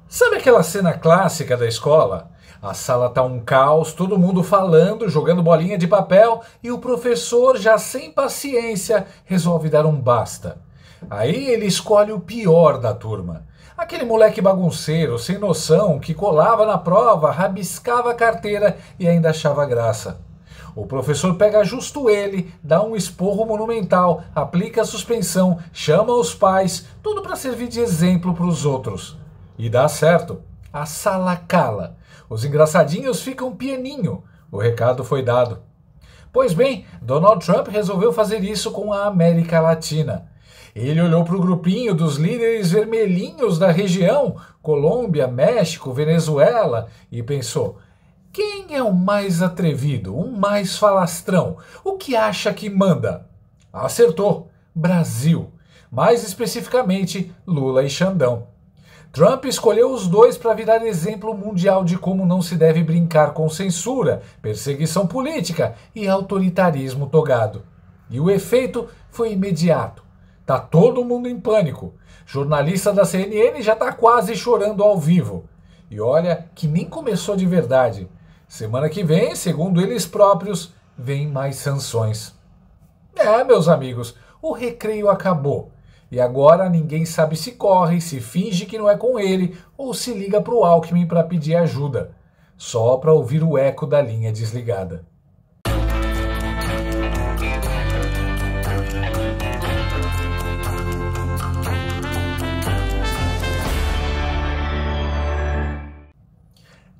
Sabe aquela cena clássica da escola? A sala tá um caos, todo mundo falando, jogando bolinha de papel e o professor, já sem paciência, resolve dar um basta. Aí ele escolhe o pior da turma. Aquele moleque bagunceiro, sem noção, que colava na prova, rabiscava a carteira e ainda achava graça. O professor pega justo ele, dá um esporro monumental, aplica a suspensão, chama os pais, tudo para servir de exemplo para os outros. E dá certo. A sala cala. Os engraçadinhos ficam pianinho. O recado foi dado. Pois bem, Donald Trump resolveu fazer isso com a América Latina. Ele olhou para o grupinho dos líderes vermelhinhos da região, Colômbia, México, Venezuela, e pensou: quem é o mais atrevido, o mais falastrão, o que acha que manda? Acertou, Brasil. Mais especificamente, Lula e Xandão. Trump escolheu os dois para virar exemplo mundial de como não se deve brincar com censura, perseguição política e autoritarismo togado. E o efeito foi imediato. Tá todo mundo em pânico. Jornalista da CNN já tá quase chorando ao vivo. E olha que nem começou de verdade. Semana que vem, segundo eles próprios, vem mais sanções. Meus amigos, o recreio acabou. E agora ninguém sabe se corre, se finge que não é com ele ou se liga pro Alckmin para pedir ajuda. Só para ouvir o eco da linha desligada.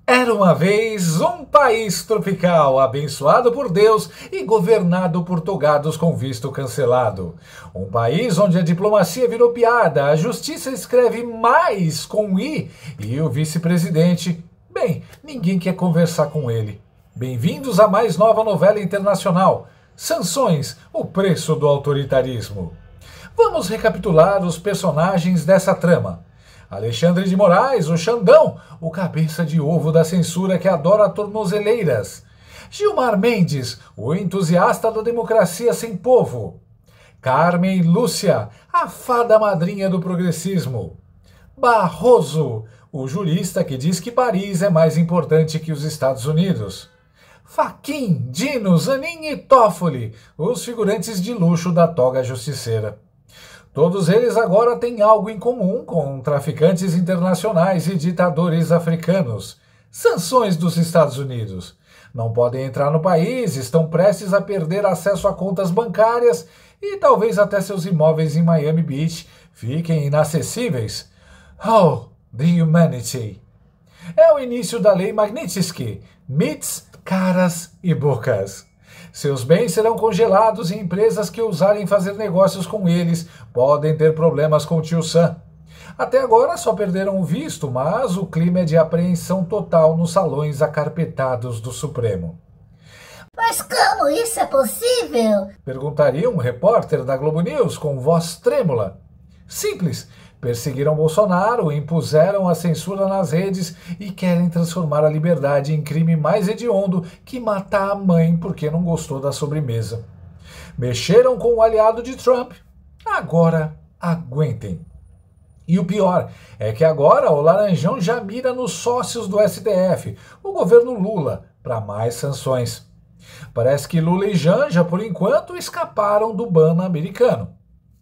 Era uma vez um país tropical, abençoado por Deus e governado por togados com visto cancelado. Um país onde a diplomacia virou piada, a justiça escreve mais com I e o vice-presidente, bem, ninguém quer conversar com ele. Bem-vindos à mais nova novela internacional, Sanções, o preço do autoritarismo. Vamos recapitular os personagens dessa trama. Alexandre de Moraes, o Xandão, o cabeça de ovo da censura que adora tornozeleiras. Gilmar Mendes, o entusiasta da democracia sem povo. Carmen Lúcia, a fada madrinha do progressismo. Barroso, o jurista que diz que Paris é mais importante que os Estados Unidos. Fachin, Dino, Zanin e Toffoli, os figurantes de luxo da toga justiceira. Todos eles agora têm algo em comum com traficantes internacionais e ditadores africanos. Sanções dos Estados Unidos. Não podem entrar no país, estão prestes a perder acesso a contas bancárias e talvez até seus imóveis em Miami Beach fiquem inacessíveis. Oh, the humanity! É o início da Lei Magnitsky, MITs, caras e bocas. Seus bens serão congelados e empresas que ousarem fazer negócios com eles podem ter problemas com o tio Sam. Até agora só perderam o visto, mas o clima é de apreensão total nos salões acarpetados do Supremo. Mas como isso é possível? Perguntaria um repórter da Globo News com voz trêmula. Simples. Perseguiram Bolsonaro, impuseram a censura nas redes e querem transformar a liberdade em crime mais hediondo que matar a mãe porque não gostou da sobremesa. Mexeram com o aliado de Trump. Agora aguentem. E o pior é que agora o Laranjão já mira nos sócios do STF, o governo Lula, para mais sanções. Parece que Lula e Janja, por enquanto, escaparam do ban americano.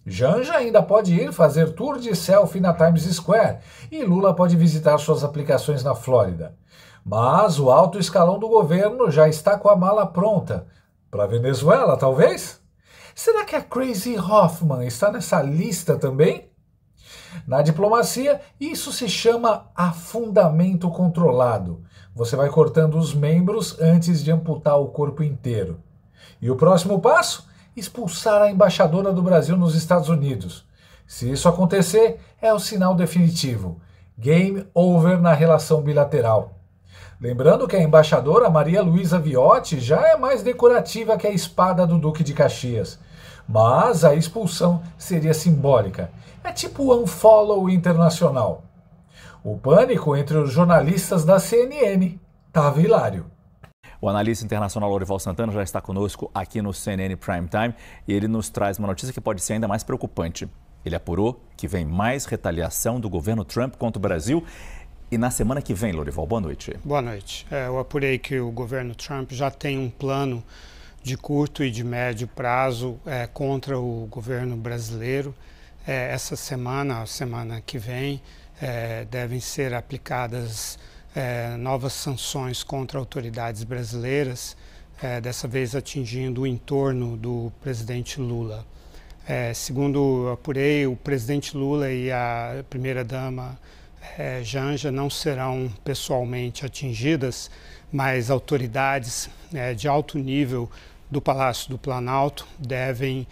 Janja ainda pode ir fazer tour de selfie na Times Square e Lula pode visitar suas aplicações na Flórida. Mas o alto escalão do governo já está com a mala pronta. Para Venezuela, talvez? Será que a Crazy Hoffman está nessa lista também? Na diplomacia, isso se chama afundamento controlado. Você vai cortando os membros antes de amputar o corpo inteiro. E o próximo passo? Expulsar a embaixadora do Brasil nos Estados Unidos. Se isso acontecer, é o sinal definitivo. Game over na relação bilateral. Lembrando que a embaixadora Maria Luísa Viotti já é mais decorativa que a espada do Duque de Caxias. Mas a expulsão seria simbólica. É tipo o unfollow internacional. O pânico entre os jornalistas da CNN estava hilário. O analista internacional Lourival Santana já está conosco aqui no CNN Prime Time e ele nos traz uma notícia que pode ser ainda mais preocupante. Ele apurou que vem mais retaliação do governo Trump contra o Brasil E na semana que vem, Lorival, boa noite. Boa noite. Eu apurei que o governo Trump já tem um plano de curto e de médio prazo contra o governo brasileiro. Essa semana, a semana que vem, devem ser aplicadas novas sanções contra autoridades brasileiras, dessa vez atingindo o entorno do presidente Lula. Segundo eu apurei, o presidente Lula e a primeira-dama Janja não serão pessoalmente atingidas, mas autoridades de alto nível do Palácio do Planalto devem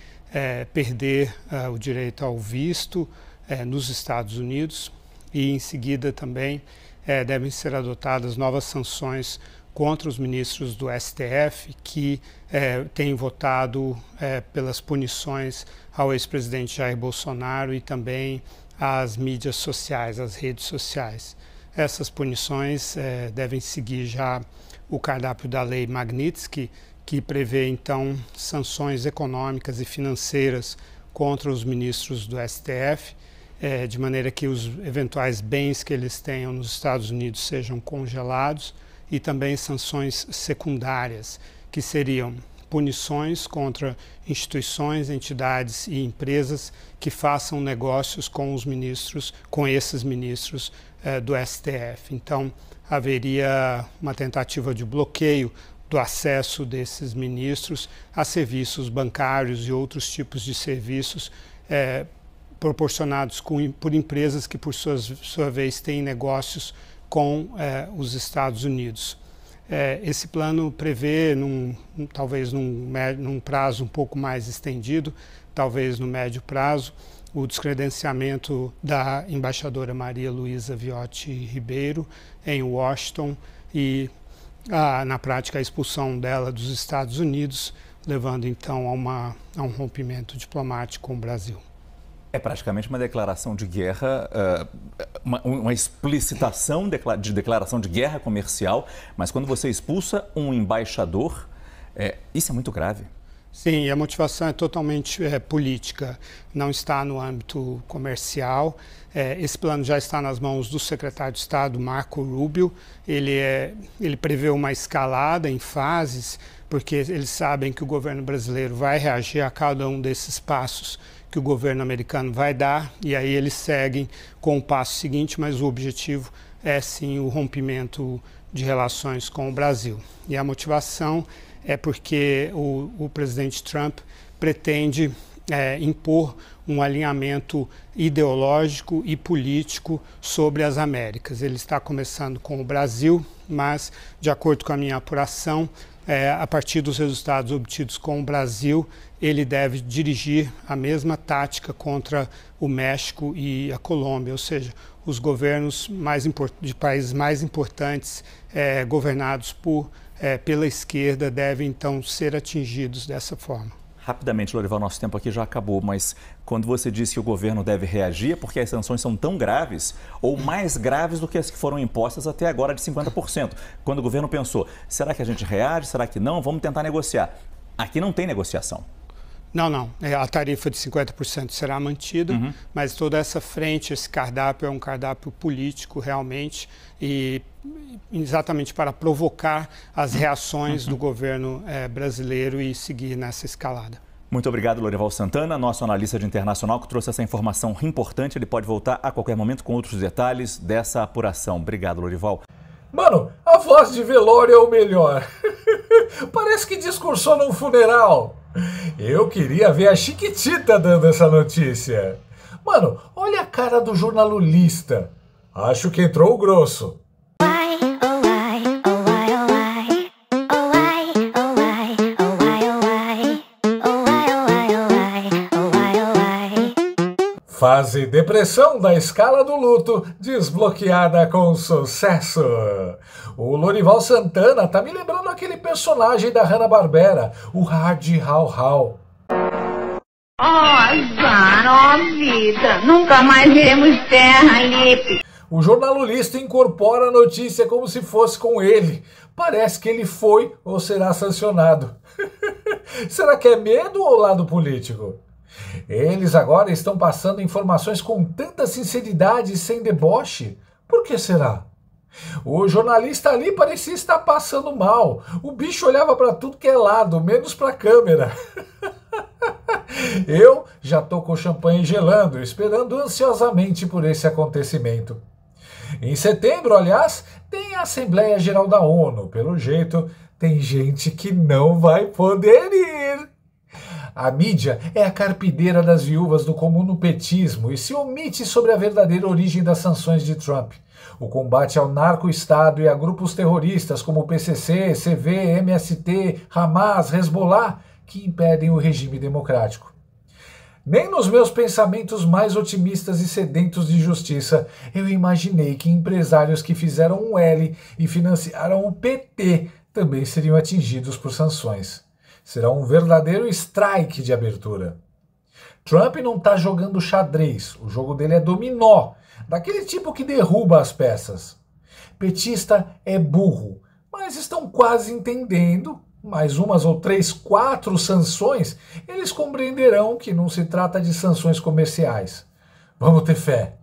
perder o direito ao visto nos Estados Unidos e, em seguida, também devem ser adotadas novas sanções contra os ministros do STF que têm votado pelas punições ao ex-presidente Jair Bolsonaro e também às mídias sociais, às redes sociais. Essas punições devem seguir já o cardápio da Lei Magnitsky, que prevê, então, sanções econômicas e financeiras contra os ministros do STF, de maneira que os eventuais bens que eles tenham nos Estados Unidos sejam congelados, e também sanções secundárias, que seriam punições contra instituições, entidades e empresas que façam negócios com os ministros, com esses ministros do STF. Então, haveria uma tentativa de bloqueio do acesso desses ministros a serviços bancários e outros tipos de serviços proporcionados por empresas que, por sua vez, têm negócios com os Estados Unidos. Esse plano prevê, talvez num prazo um pouco mais estendido, talvez no médio prazo, o descredenciamento da embaixadora Maria Luísa Viotti Ribeiro em Washington e, na prática, a expulsão dela dos Estados Unidos, levando então a um rompimento diplomático com o Brasil. É praticamente uma declaração de guerra, uma explicitação de declaração de guerra comercial, mas quando você expulsa um embaixador, isso é muito grave. Sim, a motivação é totalmente política, não está no âmbito comercial. Esse plano já está nas mãos do secretário de Estado, Marco Rubio. Ele prevê uma escalada em fases, porque eles sabem que o governo brasileiro vai reagir a cada um desses passos que o governo americano vai dar, e aí eles seguem com o passo seguinte, mas o objetivo é sim o rompimento de relações com o Brasil. E a motivação é porque o presidente Trump pretende impor um alinhamento ideológico e político sobre as Américas. Ele está começando com o Brasil, mas, de acordo com a minha apuração, a partir dos resultados obtidos com o Brasil, ele deve dirigir a mesma tática contra o México e a Colômbia, ou seja, os governos de países mais importantes governados pela esquerda devem então ser atingidos dessa forma. Rapidamente, Lorival, nosso tempo aqui já acabou, mas quando você disse que o governo deve reagir, é porque as sanções são tão graves ou mais graves do que as que foram impostas até agora de 50%. Quando o governo pensou, será que a gente reage, será que não? Vamos tentar negociar. Aqui não tem negociação. Não. A tarifa de 50% será mantida, mas toda essa frente, esse cardápio é um cardápio político realmente e exatamente para provocar as reações do governo brasileiro e seguir nessa escalada. Muito obrigado, Lorival Santana, nosso analista de internacional que trouxe essa informação importante. Ele pode voltar a qualquer momento com outros detalhes dessa apuração. Obrigado, Lorival. Mano, a voz de velório é o melhor. Parece que discursou num funeral. Eu queria ver a Chiquitita dando essa notícia. Mano, olha a cara do jornalista. Acho que entrou o grosso. Fase depressão da escala do luto desbloqueada com sucesso. O Lorival Santana tá me lembrando aquele personagem da Hanna-Barbera, o Hard How How. Azar, vida, nunca mais veremos terra, Lipe. O jornalista incorpora a notícia como se fosse com ele. Parece que ele foi ou será sancionado. Será que é medo ou lado político? Eles agora estão passando informações com tanta sinceridade e sem deboche. Por que será? O jornalista ali parecia estar passando mal. O bicho olhava para tudo que é lado, menos para a câmera. Eu já tô com o champanhe gelando, esperando ansiosamente por esse acontecimento. Em setembro, aliás, tem a Assembleia Geral da ONU. Pelo jeito, tem gente que não vai poder ir. A mídia é a carpideira das viúvas do comunopetismo e se omite sobre a verdadeira origem das sanções de Trump. O combate ao narco-estado e a grupos terroristas como o PCC, CV, MST, Hamas, Hezbollah, que impedem o regime democrático. Nem nos meus pensamentos mais otimistas e sedentos de justiça eu imaginei que empresários que fizeram um L e financiaram o PT também seriam atingidos por sanções. Será um verdadeiro strike de abertura. Trump não está jogando xadrez, o jogo dele é dominó, daquele tipo que derruba as peças. Petista é burro, mas estão quase entendendo. Mais umas ou 3, 4 sanções, eles compreenderão que não se trata de sanções comerciais. Vamos ter fé.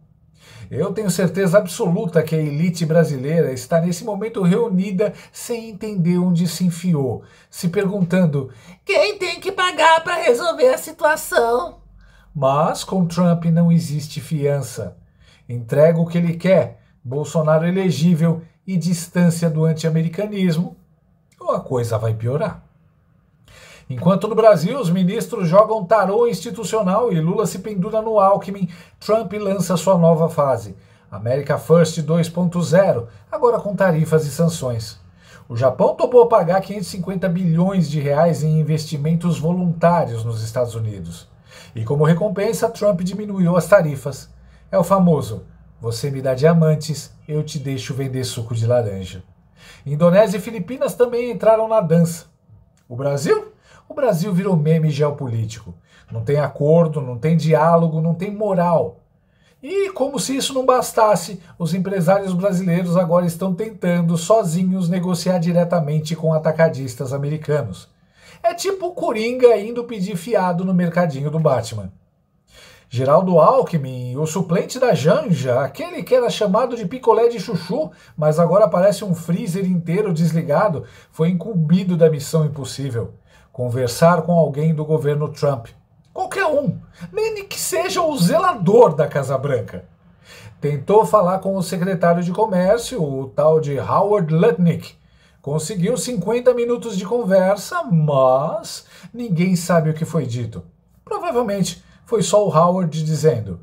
Eu tenho certeza absoluta que a elite brasileira está nesse momento reunida sem entender onde se enfiou, se perguntando Quem tem que pagar para resolver a situação? Mas com Trump não existe fiança. Entrega o que ele quer, Bolsonaro elegível e distância do anti-americanismo, ou a coisa vai piorar. Enquanto no Brasil os ministros jogam tarô institucional e Lula se pendura no Alckmin, Trump lança sua nova fase, America First 2.0, agora com tarifas e sanções. O Japão topou pagar 550 bilhões de reais em investimentos voluntários nos Estados Unidos. E como recompensa, Trump diminuiu as tarifas. É o famoso, você me dá diamantes, eu te deixo vender suco de laranja. Indonésia e Filipinas também entraram na dança. O Brasil? O Brasil virou meme geopolítico. Não tem acordo, não tem diálogo, não tem moral. E, como se isso não bastasse, os empresários brasileiros agora estão tentando, sozinhos, negociar diretamente com atacadistas americanos. É tipo o Coringa indo pedir fiado no mercadinho do Batman. Geraldo Alckmin, o suplente da Janja, aquele que era chamado de picolé de chuchu, mas agora parece um freezer inteiro desligado, foi incumbido da missão impossível. Conversar com alguém do governo Trump. Qualquer um, nem que seja o zelador da Casa Branca. Tentou falar com o secretário de Comércio, o tal de Howard Lutnick. Conseguiu 50 minutos de conversa, mas ninguém sabe o que foi dito. Provavelmente foi só o Howard dizendo,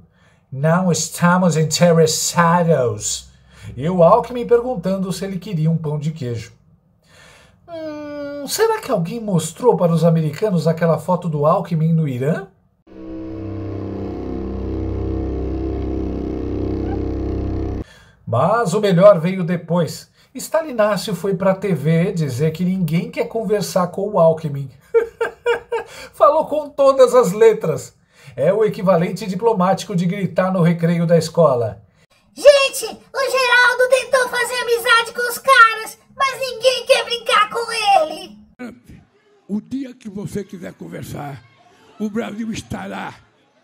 não estamos interessados. E o Alckmin perguntando se ele queria um pão de queijo. Será que alguém mostrou para os americanos aquela foto do Alckmin no Irã? Mas o melhor veio depois. Stalinácio foi para a TV dizer que ninguém quer conversar com o Alckmin. Falou com todas as letras. É o equivalente diplomático de gritar no recreio da escola. Gente, o Geraldo tentou fazer amizade com os caras, mas ninguém quer brincar com ele. O dia que você quiser conversar, o Brasil estará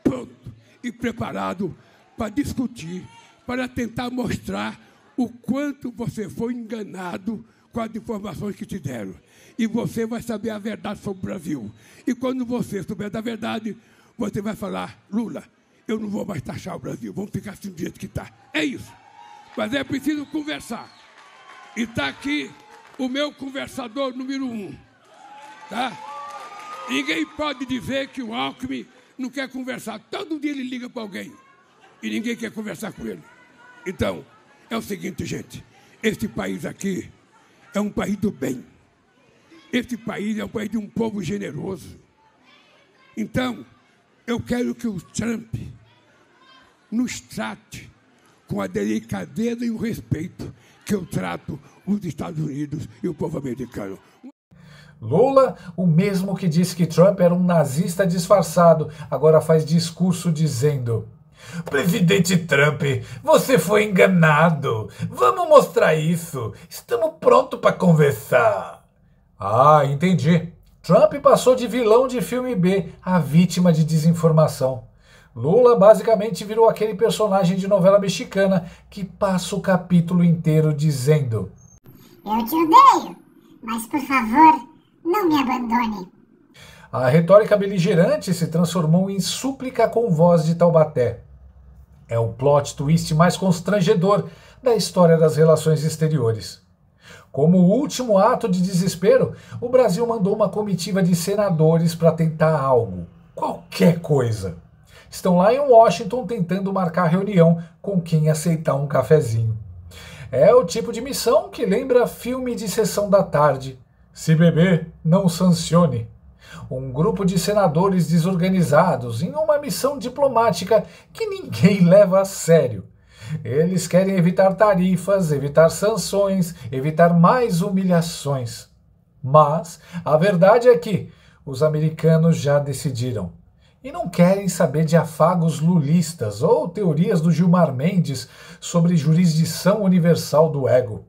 pronto e preparado para discutir, para tentar mostrar o quanto você foi enganado com as informações que te deram. E você vai saber a verdade sobre o Brasil. E quando você souber da verdade, você vai falar, Lula, eu não vou mais taxar o Brasil, vamos ficar assim do jeito que está. É isso. Mas é preciso conversar. E está aqui o meu conversador número 1. Tá? Ninguém pode dizer que o Alckmin não quer conversar. Todo dia ele liga para alguém e ninguém quer conversar com ele. Então, é o seguinte, gente. Este país aqui é um país do bem. Este país é um país de um povo generoso. Então, eu quero que o Trump nos trate com a delicadeza e o respeito que eu trato os Estados Unidos e o povo americano. Lula, o mesmo que disse que Trump era um nazista disfarçado, agora faz discurso dizendo: Presidente Trump, você foi enganado. Vamos mostrar isso. Estamos prontos para conversar. Ah, entendi. Trump passou de vilão de filme B a vítima de desinformação. Lula basicamente virou aquele personagem de novela mexicana que passa o capítulo inteiro dizendo: eu te odeio, mas por favor, não me abandone. A retórica beligerante se transformou em súplica com voz de Taubaté. É o plot twist mais constrangedor da história das relações exteriores. Como último ato de desespero, o Brasil mandou uma comitiva de senadores para tentar algo, qualquer coisa. Estão lá em Washington tentando marcar reunião com quem aceitar um cafezinho. É o tipo de missão que lembra filme de sessão da tarde. Se beber, não sancione. Um grupo de senadores desorganizados em uma missão diplomática que ninguém leva a sério. Eles querem evitar tarifas, evitar sanções, evitar mais humilhações. Mas a verdade é que os americanos já decidiram. E não querem saber de afagos lulistas ou teorias do Gilmar Mendes sobre jurisdição universal do ego.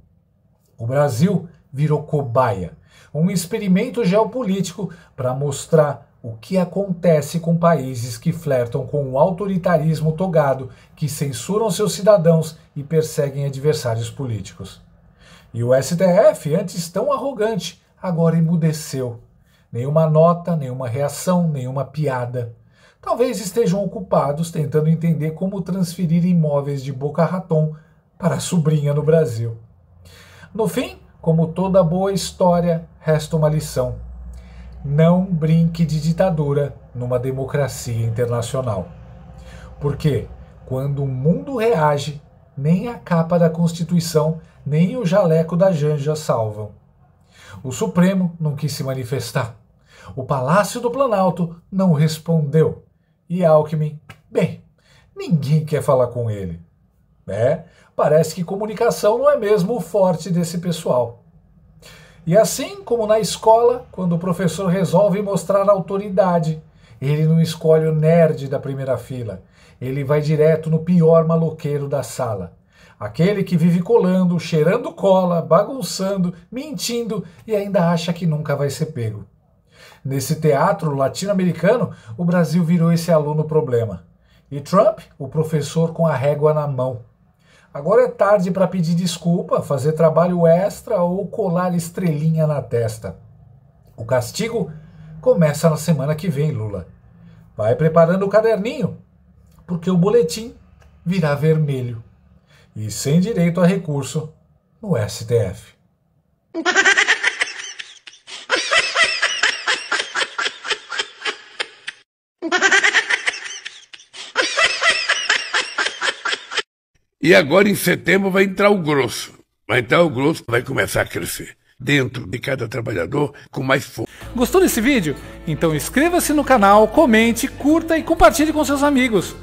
O Brasil virou cobaia, um experimento geopolítico para mostrar o que acontece com países que flertam com o autoritarismo togado, que censuram seus cidadãos e perseguem adversários políticos. E o STF, antes tão arrogante, agora emudeceu. Nenhuma nota, nenhuma reação, nenhuma piada. Talvez estejam ocupados tentando entender como transferir imóveis de Boca Raton para a sobrinha no Brasil. No fim, como toda boa história, resta uma lição. Não brinque de ditadura numa democracia internacional. Porque, quando o mundo reage, nem a capa da Constituição, nem o jaleco da Janja salvam. O Supremo não quis se manifestar. O Palácio do Planalto não respondeu. E Alckmin, bem, ninguém quer falar com ele. Parece que comunicação não é mesmo o forte desse pessoal. E assim como na escola, quando o professor resolve mostrar autoridade, ele não escolhe o nerd da primeira fila. Ele vai direto no pior maloqueiro da sala. Aquele que vive colando, cheirando cola, bagunçando, mentindo e ainda acha que nunca vai ser pego. Nesse teatro latino-americano, o Brasil virou esse aluno problema. E Trump, o professor com a régua na mão. Agora é tarde para pedir desculpa, fazer trabalho extra ou colar estrelinha na testa. O castigo começa na semana que vem, Lula. Vai preparando o caderninho, porque o boletim virá vermelho. E sem direito a recurso no STF. E agora em setembro vai entrar o grosso. Vai começar a crescer dentro de cada trabalhador com mais força. Gostou desse vídeo? Então inscreva-se no canal, comente, curta e compartilhe com seus amigos.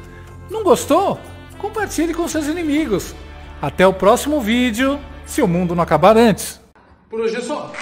Não gostou? Compartilhe com seus inimigos. Até o próximo vídeo, se o mundo não acabar antes. Por hoje é só.